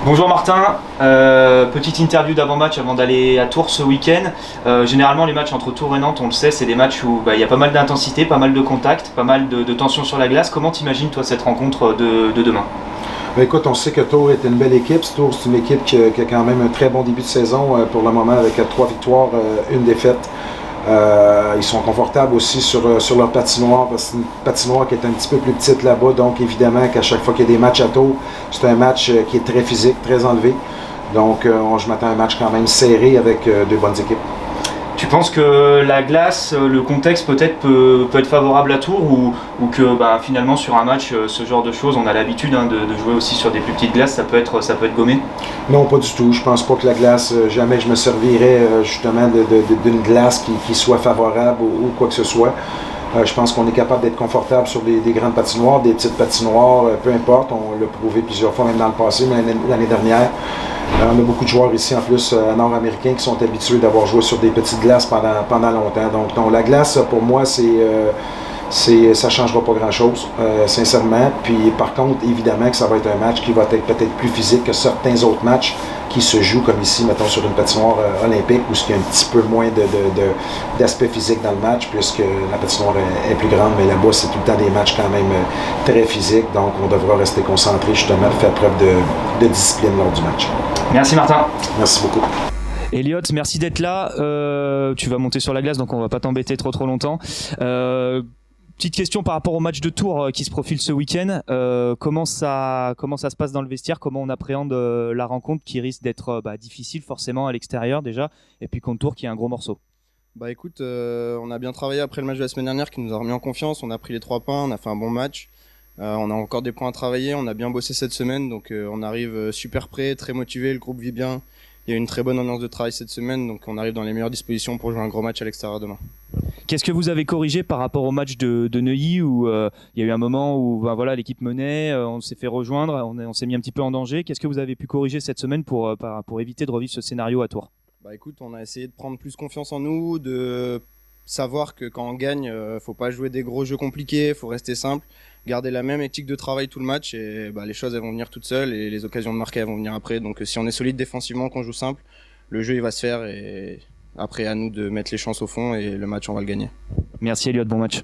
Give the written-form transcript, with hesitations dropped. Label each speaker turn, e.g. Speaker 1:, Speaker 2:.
Speaker 1: Bonjour Martin, petite interview d'avant-match avant d'aller à Tours ce week-end. Généralement les matchs entre Tours et Nantes, on le sait, c'est des matchs où il y a pas mal d'intensité, pas mal de contact, pas mal de tension sur la glace. Comment t'imagines toi cette rencontre de demain?
Speaker 2: Ben écoute, on sait que Tours est une belle équipe. Tours, c'est une équipe qui a quand même un très bon début de saison pour le moment avec 3 victoires, une défaite. Ils sont confortables aussi sur leur patinoire, parce que c'est une patinoire qui est un petit peu plus petite là-bas. Donc évidemment qu'à chaque fois qu'il y a des matchs à Tours, c'est un match qui est très physique, très enlevé. Donc je m'attends à un match quand même serré avec deux bonnes équipes.
Speaker 1: Tu penses que la glace, le contexte peut-être peut être favorable à Tours ou que finalement sur un match, ce genre de choses, on a l'habitude de jouer aussi sur des plus petites glaces, ça peut être gommé?
Speaker 2: Non, pas du tout. Je pense pas que la glace, jamais je me servirais justement d'une glace qui soit favorable ou quoi que ce soit. Je pense qu'on est capable d'être confortable sur des grandes patinoires, des petites patinoires, peu importe. On l'a prouvé plusieurs fois, même dans le passé, mais l'année dernière. On a beaucoup de joueurs ici, en plus, nord-américains, qui sont habitués d'avoir joué sur des petites glaces pendant longtemps. Donc, non, la glace, pour moi, ça ne changera pas grand-chose, sincèrement. Puis, par contre, évidemment que ça va être un match qui va être peut-être plus physique que certains autres matchs qui se jouent, comme ici, mettons, sur une patinoire olympique, où il y a un petit peu moins d'aspect physique dans le match, puisque la patinoire est plus grande. Mais là-bas, c'est tout le temps des matchs quand même très physiques. Donc, on devra rester concentré, justement, pour faire preuve de discipline lors du match.
Speaker 1: Merci Martin.
Speaker 2: Merci beaucoup.
Speaker 1: Elliot, merci d'être là. Tu vas monter sur la glace, donc on va pas t'embêter trop longtemps. Petite question par rapport au match de Tours qui se profile ce week-end. Comment ça se passe dans le vestiaire? Comment on appréhende la rencontre qui risque d'être difficile forcément à l'extérieur déjà, et puis contre Tours qui est un gros morceau?
Speaker 3: Bah écoute, on a bien travaillé après le match de la semaine dernière qui nous a remis en confiance. On a pris les 3 points, on a fait un bon match. On a encore des points à travailler, on a bien bossé cette semaine, donc on arrive super prêt, très motivé, le groupe vit bien. Il y a une très bonne ambiance de travail cette semaine, donc on arrive dans les meilleures dispositions pour jouer un gros match à l'extérieur demain.
Speaker 1: Qu'est-ce que vous avez corrigé par rapport au match de Neuilly où il y a eu un moment où l'équipe menait, on s'est fait rejoindre, on s'est mis un petit peu en danger. Qu'est-ce que vous avez pu corriger cette semaine pour éviter de revivre ce scénario à Tours?
Speaker 3: Bah écoute, on a essayé de prendre plus confiance en nous, de savoir que quand on gagne, faut pas jouer des gros jeux compliqués, faut rester simple, garder la même éthique de travail tout le match et les choses elles vont venir toutes seules et les occasions de marquer elles vont venir après. Donc si on est solide défensivement, qu'on joue simple, le jeu il va se faire et après à nous de mettre les chances au fond et le match on va le gagner.
Speaker 1: Merci Elliot, bon match.